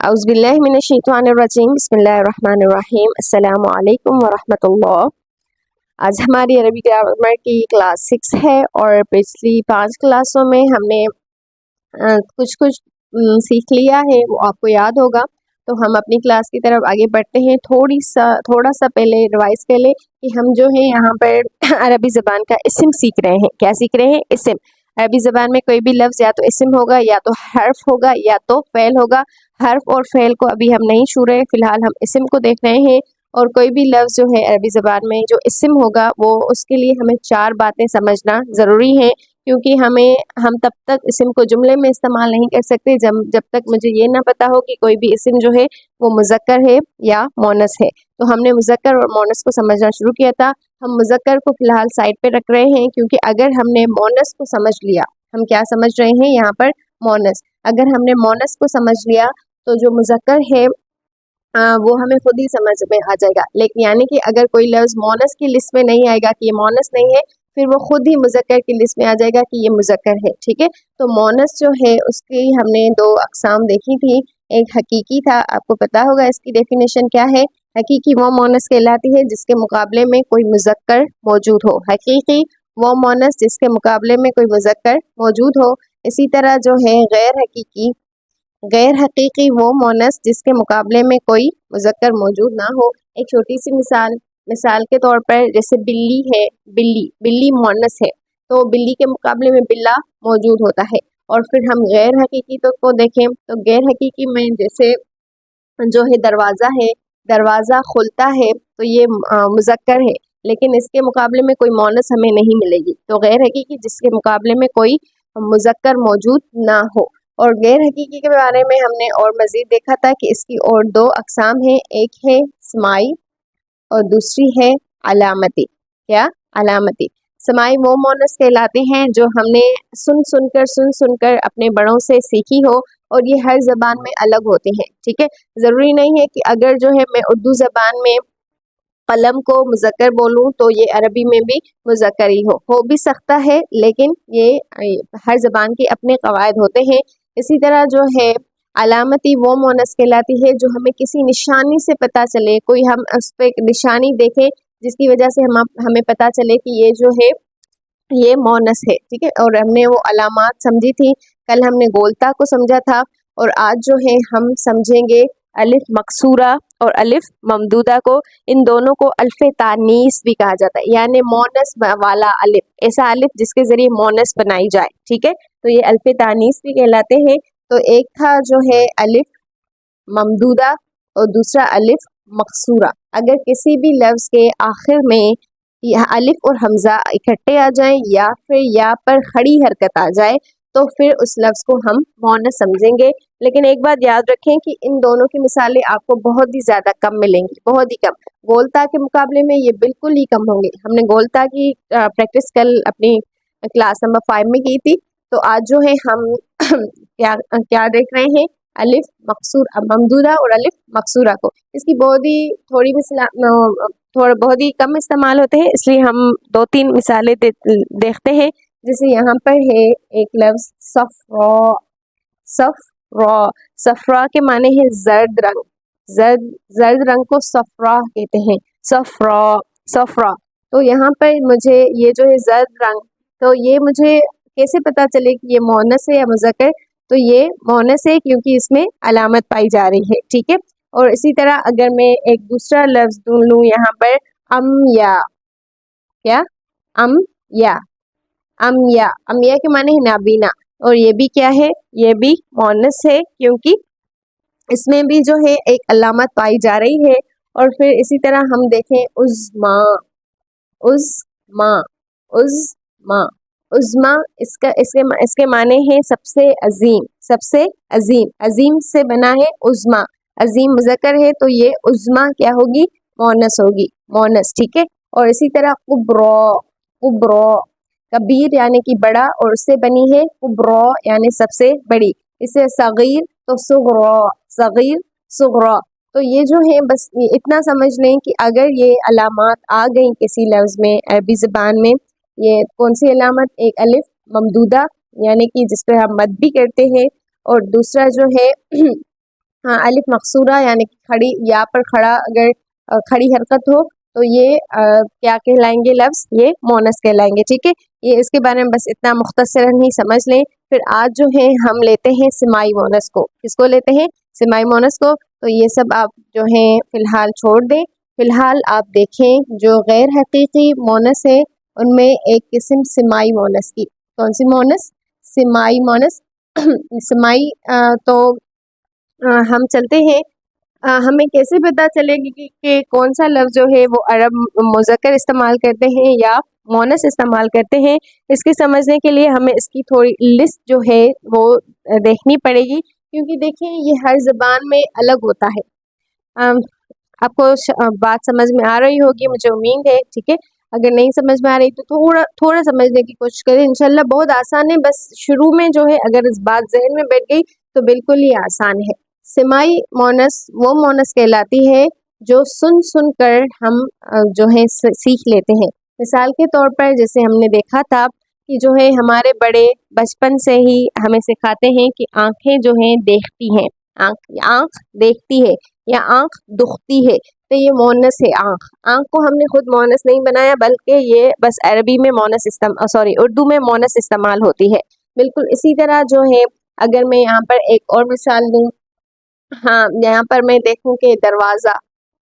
اعوذ باللہ من الشیطان الرجیم بسم اللہ الرحمن الرحیم السلام علیکم ورحمۃ اللہ۔ آج ہماری عربی گرامر کی کلاس 6 ہے اور پچھلی 5 کلاسوں میں ہم نے کچھ سیکھ لیا ہے، وہ آپ کو یاد ہوگا۔ تو ہم اپنی کلاس کی طرف آگے بڑھتے ہیں۔ تھوڑا سا پہلے ریوائز کر لیں کہ ہم جو ہیں یہاں پر عربی زبان کا اسم سیکھ رہے ہیں۔ کیا سیکھ رہے ہیں؟ اسم۔ عربی زبان میں کوئی بھی لفظ یا تو اسم ہوگا یا تو حرف ہوگا یا تو فعل ہوگا۔ حرف اور فعل کو ابھی ہم نہیں چھو رہے، فی الحال ہم اسم کو دیکھ رہے ہیں۔ اور کوئی بھی لفظ جو ہے عربی زبان میں جو اسم ہوگا وہ اس کے لیے ہمیں 4 باتیں سمجھنا ضروری ہے، کیونکہ ہم تب تک اسم کو جملے میں استعمال نہیں کر سکتے جب تک مجھے یہ نہ پتا ہو کہ کوئی بھی اسم جو ہے وہ مذکر ہے یا مونس ہے۔ تو ہم نے مذکر اور مونس کو سمجھنا شروع کیا تھا۔ ہم مذکر کو فی الحال سائڈ پہ رکھ رہے ہیں، کیونکہ اگر ہم نے مونس کو سمجھ لیا، ہم کیا سمجھ رہے ہیں یہاں پر؟ مونس۔ اگر ہم نے مونس کو سمجھ لیا تو جو مذکر ہے وہ ہمیں خود ہی سمجھ میں آ جائے گا۔ لیکن یعنی کہ اگر کوئی لفظ مونس کی لسٹ میں نہیں آئے گا کہ یہ مونس نہیں ہے، پھر وہ خود ہی مذکر کی لسٹ میں آ جائے گا کہ یہ مذکر ہے، ٹھیک ہے۔ تو مونس جو ہے اس کی ہم نے 2 اقسام دیکھی تھی۔ ایک حقیقی تھا، آپ کو پتا ہوگا اس کی ڈیفینیشن کیا ہے۔ حقیقی وہ مونس کہلاتی ہے جس کے مقابلے میں کوئی مذکر موجود ہو۔ حقیقی وہ مونس جس کے مقابلے میں کوئی مذکر موجود ہو۔ اسی طرح جو ہے غیر حقیقی وہ مونس جس کے مقابلے میں کوئی مذکر موجود نہ ہو۔ ایک چھوٹی سی مثال کے طور پر جیسے بلی ہے، بلی مونس ہے، تو بلی کے مقابلے میں بلا موجود ہوتا ہے۔ اور پھر ہم غیر حقیقی کو دیکھیں تو غیر حقیقی میں جیسے جو ہے دروازہ کھلتا ہے، تو یہ مذکر ہے، لیکن اس کے مقابلے میں کوئی مونس ہمیں نہیں ملے گی۔ تو غیر حقیقی جس کے مقابلے میں کوئی مذکر موجود نہ ہو۔ اور غیر حقیقی کے بارے میں ہم نے اور مزید دیکھا تھا کہ اس کی اور 2 اقسام ہیں، ایک ہے سماعی اور دوسری ہے علامتی۔ کیا؟ علامتی۔ سماعی وہ مونس کہلاتے ہیں جو ہم نے سن کر اپنے بڑوں سے سیکھی ہو، اور یہ ہر زبان میں الگ ہوتے ہیں، ٹھیک ہے۔ ضروری نہیں ہے کہ اگر جو ہے میں اردو زبان میں قلم کو مذکر بولوں تو یہ عربی میں بھی مذکر ہی ہو بھی سکتا ہے، لیکن یہ ہر زبان کے اپنے قواعد ہوتے ہیں۔ اسی طرح جو ہے علامتی وہ مونس کہلاتی ہے جو ہمیں کسی نشانی سے پتہ چلے، کوئی ہم اس پہ نشانی دیکھیں جس کی وجہ سے ہمیں پتہ چلے کہ یہ جو ہے یہ مونس ہے، ٹھیک ہے۔ اور ہم نے وہ علامات سمجھی تھی، کل ہم نے گولتا کو سمجھا تھا، اور آج جو ہے ہم سمجھیں گے الف مقصورہ اور الف ممدودہ کو۔ ان دونوں کو الف تانیث بھی کہا جاتا ہے، یعنی مونس والا الف، ایسا الف جس کے ذریعے مونس بنائی جائے، ٹھیک ہے۔ تو یہ الف تانیث بھی کہلاتے ہیں۔ تو ایک تھا جو ہے الف ممدودہ اور دوسرا الف مقصورہ۔ اگر کسی بھی لفظ کے آخر میں الف اور حمزہ اکٹھے آ جائیں یا پھر یا پر کھڑی حرکت آ جائے تو پھر اس لفظ کو ہم مونس سمجھیں گے۔ لیکن ایک بات یاد رکھیں کہ ان دونوں کی مثالیں آپ کو بہت ہی زیادہ کم ملیں گی، بہت ہی کم۔ گولتا کے مقابلے میں یہ بالکل ہی کم ہوں گے۔ ہم نے گولتا کی پریکٹس کل اپنی کلاس نمبر 5 میں کی تھی، تو آج جو ہے ہم کیا دیکھ رہے ہیں؟ الف مقصور ممدودہ اور الف مقصورہ کو۔ اس کی بہت ہی کم استعمال ہوتے ہیں، اس لیے ہم 2-3 مثالیں دیکھتے ہیں۔ جیسے یہاں پر ہے ایک لفظ صفرا کے معنی ہے زرد رنگ، زرد رنگ کو صفرا کہتے ہیں، صفرا۔ تو یہاں پر مجھے یہ جو ہے زرد رنگ، تو یہ مجھے کیسے پتا چلے کہ یہ مونس ہے یا مذکر؟ تو یہ مونس ہے کیونکہ اس میں علامت پائی جا رہی ہے، ٹھیک ہے۔ اور اسی طرح اگر میں ایک دوسرا لفظ ڈھونڈ لوں یہاں پر امیا کے معنی ہے نابینا، اور یہ بھی کیا ہے؟ یہ بھی مونس ہے کیونکہ اس میں بھی جو ہے ایک علامت پائی جا رہی ہے۔ اور پھر اسی طرح ہم دیکھیں عظما، اس کے معنی ہے سب سے عظیم، عظیم سے بنا ہے عظما، عظیم مذکر ہے تو یہ عظما کیا ہوگی؟ مونس ہوگی، مونس، ٹھیک ہے۔ اور اسی طرح کبرا، کبیر یعنی کہ بڑا، اور اس سے بنی ہے کبرا یعنی سب سے بڑی۔ اسے صغیر تو صغرا۔ تو یہ جو ہے بس اتنا سمجھ لیں کہ اگر یہ علامات آ گئیں کسی لفظ میں عربی زبان میں، یہ کون سی علامت؟ ایک الف ممدودہ یعنی کہ جس پہ ہم مد بھی کرتے ہیں، اور دوسرا جو ہے हाँ अलिफ मकसूरा यानी कि खड़ी या पर खड़ा अगर खड़ी हरकत हो तो ये क्या कहलाएंगे लफ्ज़, ये मोनस कहलाएंगे। ठीक है, ये इसके बारे में बस इतना मुख्तसरन ही समझ लें। फिर आज जो है हम लेते हैं सिमाई मोनस को। किसको लेते हैं? सिमाई मोनस को। तो ये सब आप जो है फ़िलहाल छोड़ दें। फ़िलहाल आप देखें जो गैर हकीकी मोनस है उनमें एक किस्म सिमाई मोनस की। कौन सी मोनस? सिमाई मोनस। सिमाई तो हम चलते हैं। हमें कैसे पता चलेगी कि कौन सा लफ्ज़ जो है वो अरब मुज़क्कर इस्तेमाल करते हैं या मोनस इस्तेमाल करते हैं? इसके समझने के लिए हमें इसकी थोड़ी लिस्ट जो है वो देखनी पड़ेगी, क्योंकि देखिए ये हर ज़बान में अलग होता है। आपको बात समझ में आ रही होगी मुझे उम्मीद है। ठीक है, अगर नहीं समझ में आ रही तो थोड़ा थोड़ा समझने की कोशिश करें। इंशाल्लाह बहुत आसान है, बस शुरू में जो है अगर इस बात जहन में बैठ गई तो बिल्कुल ही आसान है। सिमाई मोनस वो मोनस कहलाती है जो सुन सुन कर हम जो है सीख लेते हैं। मिसाल के तौर पर जैसे हमने देखा था कि जो है हमारे बड़े बचपन से ही हमें सिखाते हैं कि आंखें जो हैं देखती हैं, आंख देखती है या आंख दुखती है, तो ये मोनस है आंख। आंख को हमने खुद मोनस नहीं बनाया, बल्कि ये बस अरबी में मोनस उर्दू में मोनस इस्तेमाल होती है। बिल्कुल इसी तरह जो है अगर मैं यहाँ पर एक और मिसाल दूँ, हाँ यहाँ पर मैं देखूँ कि दरवाज़ा,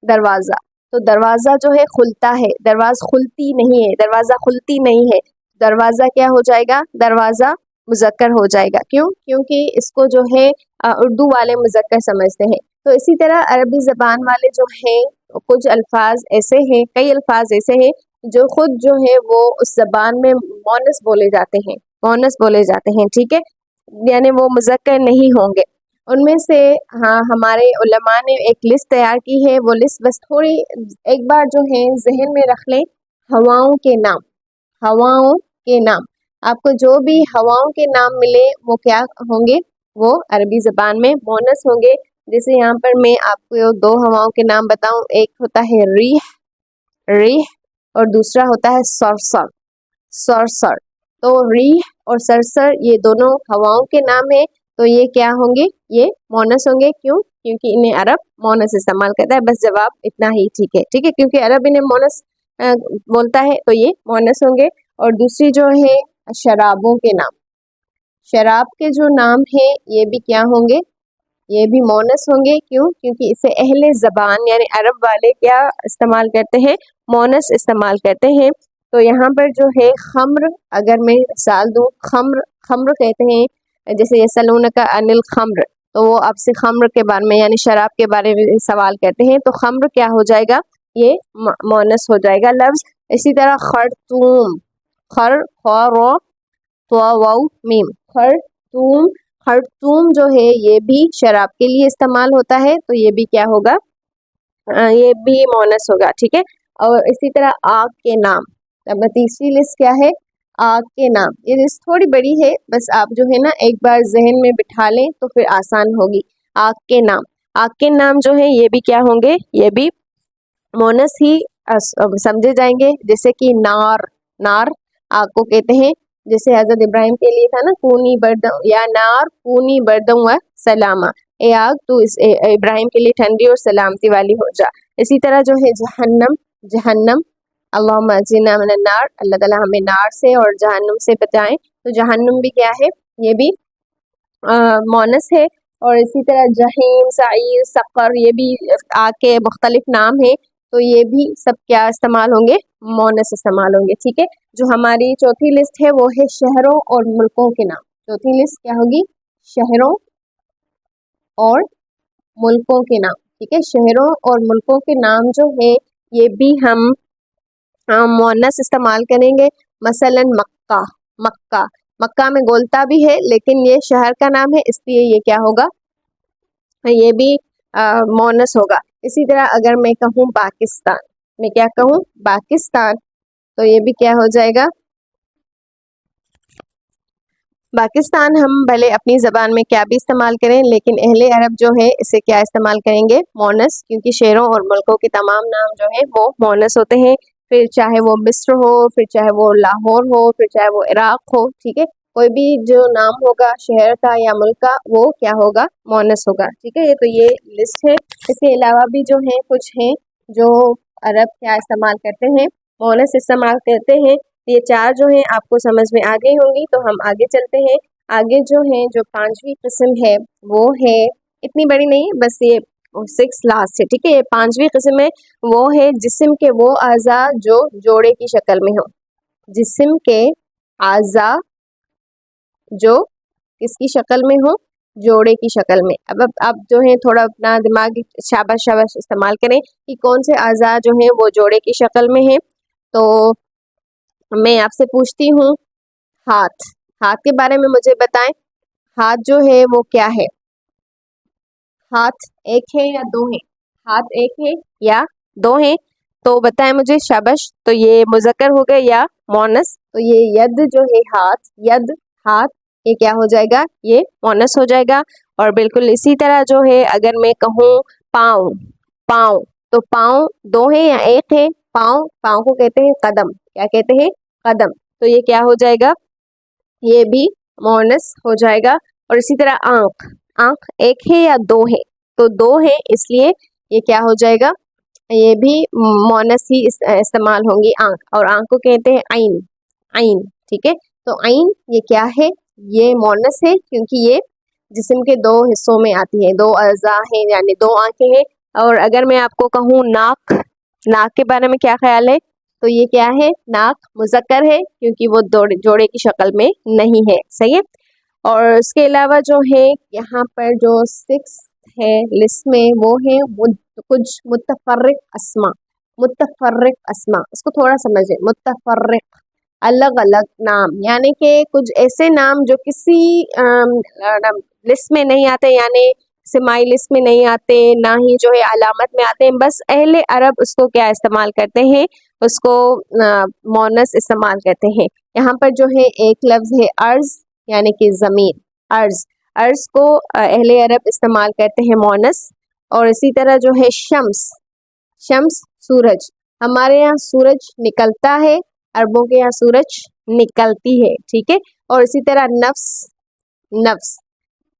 दरवाज़ा, तो दरवाज़ा जो है खुलता है, दरवाज़ा खुलती नहीं है, दरवाज़ा खुलती नहीं है। दरवाज़ा क्या हो जाएगा? दरवाज़ा मुज़क्कर हो जाएगा। क्यों? क्योंकि इसको जो है उर्दू वाले मुज़क्कर समझते हैं। तो इसी तरह अरबी ज़बान वाले जो हैं कुछ अल्फाज ऐसे हैं, कई अल्फाज ऐसे हैं जो खुद जो है वो उस ज़बान में मोनस बोले जाते हैं, मोनस बोले जाते हैं। ठीक है, यानी वो मुज़क्कर नहीं होंगे। उनमें से हाँ हमारे उलमा ने एक लिस्ट तैयार की है, वो लिस्ट बस थोड़ी एक बार जो है जहन में रख लें। हवाओं के नाम, हवाओं के नाम, आपको जो भी हवाओं के नाम मिले वो क्या होंगे? वो अरबी ज़बान में मोनस होंगे। जैसे यहाँ पर मैं आपको दो हवाओं के नाम बताऊं, एक होता है रीह, रीह, और दूसरा होता है सरसर, सरसर। तो रीह और सरसर ये दोनों हवाओं के नाम है, तो ये क्या होंगे? ये मोनस होंगे। क्यों? क्योंकि इन्हें अरब मोनस इस्तेमाल करता है। बस जवाब इतना ही ठीक है। ठीक है, क्योंकि अरब इन्हें मोनस बोलता है तो ये मोनस होंगे। और दूसरी जो है शराबों के नाम, शराब के जो नाम है ये भी क्या होंगे? ये भी मोनस होंगे। क्यों? क्योंकि इसे अहले ज़बान यानी अरब वाले क्या इस्तेमाल करते हैं? मोनस इस्तेमाल करते हैं। तो यहाँ पर जो है खम्र, अगर मैं मिसाल दूँ, खम्र, खम्र कहते हैं, जैसे यसअलूनका अनिल खम्र, तो वो आपसे खम्र के बारे में यानी शराब के बारे में सवाल करते हैं, तो खम्र क्या हो जाएगा? ये मोनस हो जाएगा लफ्ज़। इसी तरह खरतूम, खर रो तो वाउ मीम, खरतूम, खरतूम जो है ये भी शराब के लिए इस्तेमाल होता है, तो ये भी क्या होगा? ये भी मोनस होगा। ठीक है, और इसी तरह आग के नाम। अब तीसरी लिस्ट क्या है? आग के नाम। ये लिस्ट थोड़ी बड़ी है, बस आप जो है ना एक बार जहन में बिठा लें तो फिर आसान होगी। आग के नाम, आग के नाम जो है ये भी क्या होंगे? ये भी मोनस ही समझे जाएंगे। जैसे कि नार, नार आग को कहते हैं। जैसे हजरत इब्राहिम के लिए था ना, कूनी बर्दम या नार कूनी बर्दम व सलामा, ए आग तू इब्राहिम के लिए ठंडी और सलामती वाली हो जा। इसी तरह जो है जहन्नम, जहन्नम, अल्लाहुम्मा अज्जिना मिनन नार, अल्लाह ताला हमें नार से और जहन्नम से बचाएं। तो जहन्नम भी क्या है? ये भी मोनस है। और इसी तरह जहीम, साइर, सक़र, ये भी आग के मुख्तलिफ नाम है, तो ये भी सब क्या इस्तेमाल होंगे? मोनस इस्तेमाल होंगे। ठीक है, जो हमारी चौथी लिस्ट है वो है शहरों और मुल्कों के नाम। चौथी लिस्ट क्या होगी? शहरों और मुल्कों के नाम। ठीक है, शहरों और मुल्कों के नाम जो है ये भी हम मोनस इस्तेमाल करेंगे। मसलन मक्का, मक्का, मक्का में गोलता भी है लेकिन ये शहर का नाम है, इसलिए ये क्या होगा? ये भी मोनस होगा। इसी तरह अगर मैं कहूँ पाकिस्तान, मैं क्या कहूँ? पाकिस्तान, तो ये भी क्या हो जाएगा? पाकिस्तान हम भले अपनी ज़बान में क्या भी इस्तेमाल करें, लेकिन अहले अरब जो है इसे क्या इस्तेमाल करेंगे? मोनस, क्योंकि शहरों और मुल्कों के तमाम नाम जो है वो मोनस होते हैं। फिर चाहे वो मिस्र हो, फिर चाहे वो लाहौर हो, फिर चाहे वो इराक़ हो। ठीक है, कोई भी जो नाम होगा शहर का या मुल्क का वो क्या होगा, मोनस होगा। ठीक है, तो ये लिस्ट है। इसके अलावा भी जो है कुछ हैं जो अरब क्या इस्तेमाल करते हैं, मोनस इस्तेमाल करते हैं। ये चार जो हैं आपको समझ में आ गई होंगी, तो हम आगे चलते हैं। आगे जो है जो पांचवी किस्म है वो है, इतनी बड़ी नहीं, बस ये 6 लास्ट है। ठीक है, ये पांचवी किस्म है, वो है जिस्म के वो आज़ा जो जोड़े की शक्ल में हो। जिस्म के आज़ा जो किसकी शक्ल में हो, जोड़े की शक्ल में। अब जो है थोड़ा अपना दिमाग शाबाश शाबाश इस्तेमाल करें कि कौन से आज़ा जो हैं वो जोड़े की शक्ल में है। तो मैं आपसे पूछती हूँ, हाथ, हाथ के बारे में मुझे बताएं। हाथ जो है वो क्या है? हाथ एक है या दो है? हाथ एक है या दो है? तो बताएं मुझे, शाबाश। तो ये मुज़क्कर हो गए या मोनस? तो ये यद जो है हाथ, यद हाथ, ये क्या हो जाएगा? ये मोनस हो जाएगा। और बिल्कुल इसी तरह जो है अगर मैं कहूँ पाँव, पाँव, तो पाँव दो है या एक है? पाँव, पाँव को कहते हैं कदम। क्या कहते हैं? कदम। तो ये क्या हो जाएगा? ये भी मोनस हो जाएगा। और इसी तरह आँख, आँख एक है या दो है? तो दो है, इसलिए ये क्या हो जाएगा? ये भी मोनस ही इस्तेमाल होंगी आँख। और आँख को कहते हैं आइन, आइन। ठीक है, तो आइन ये क्या है? ये मोनस है क्योंकि ये जिस्म के दो हिस्सों में आती है, दो अज़ा हैं यानी दो आंखें हैं। और अगर मैं आपको कहूँ नाक, नाक के बारे में क्या ख्याल है? तो ये क्या है? नाक मुज़क्कर है क्योंकि वो जोड़े की शक्ल में नहीं है। सही है। और इसके अलावा जो है यहाँ पर जो 6 है लिस्ट में वो है कुछ मुतफर्रिक अस्मा। मुतफर्रिक अस्मा, इसको थोड़ा समझे। मुतफर्रिक अलग अलग नाम, यानी कि कुछ ऐसे नाम जो किसी लिस्ट में नहीं आते, यानी सिमाई लिस्ट में नहीं आते, ना ही जो है अलामत में आते हैं। बस अहले अरब उसको क्या इस्तेमाल करते हैं? उसको मोनस इस्तेमाल करते हैं। यहाँ पर जो है एक लफ्ज़ है अर्ज़, यानी कि ज़मीन। अर्ज़, अर्ज़ को अहले अरब इस्तेमाल करते हैं मोनस। और इसी तरह जो है शम्स, शम्स सूरज। हमारे यहाँ सूरज निकलता है, अरबों के यहाँ सूरज निकलती है। ठीक है। और इसी तरह नफ्स, नफ्स,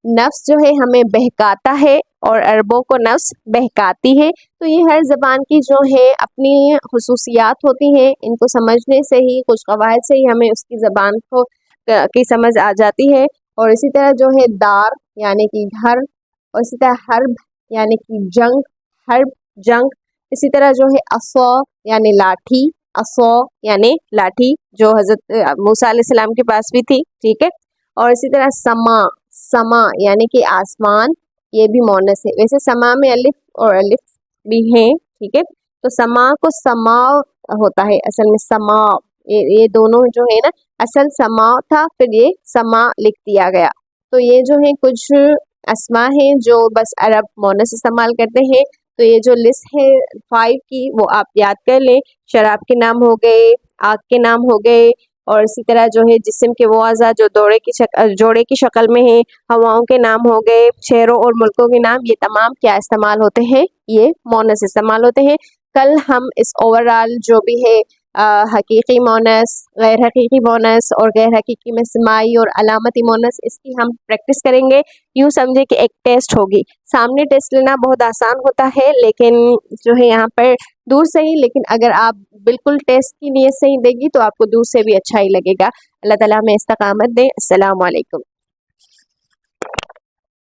नफ्स जो है हमें बहकाता है और अरबों को नफ्स बहकाती है। तो ये हर ज़बान की जो है अपनी खुसूसियात होती हैं, इनको समझने से ही, कुछ कवायद से ही हमें उसकी ज़बान को की समझ आ जाती है। और इसी तरह जो है दार यानी कि घर, और इसी तरह हर्ब यानी कि जंग, हर्ब जंग। इसी तरह जो है असौ यानी लाठी, असौ यानी लाठी, जो हज़रत मूसा अलैहिस्सलाम के पास भी थी। ठीक है। और इसी तरह समा, समा यानी कि आसमान, ये भी मोनस है। वैसे समा में अलिफ और अलिफ भी हैं। ठीक है, तो समा को समा होता है असल में, समा। ये दोनों जो है ना, असल समा था, फिर ये समा लिख दिया गया। तो ये जो है कुछ अस्मा हैं जो बस अरब मोनस इस्तेमाल करते हैं। तो ये जो लिस्ट है 5 की वो आप याद कर लें। शराब के नाम हो गए, आग के नाम हो गए, और इसी तरह जो है जिस्म के वो अज़ा जो जोड़े की शक्ल में है, हवाओं के नाम हो गए, शहरों और मुल्कों के नाम, ये तमाम क्या इस्तेमाल होते हैं? ये मोनस इस्तेमाल होते हैं। कल हम इस ओवरऑल जो भी है हकीकी मोनस, गैर हकीकी मोनस और गैर हकीकी में समाई और अलामती मोनस, इसकी हम प्रैक्टिस करेंगे। यूँ समझे कि एक टेस्ट होगी। सामने टेस्ट लेना बहुत आसान होता है, लेकिन जो है यहाँ पर दूर से ही, लेकिन अगर आप बिल्कुल टेस्ट की नीयत से ही देगी तो आपको दूर से भी अच्छा ही लगेगा। अल्लाह ताला हमें इस्तकामत दे। अस्सलामु अलैकुम।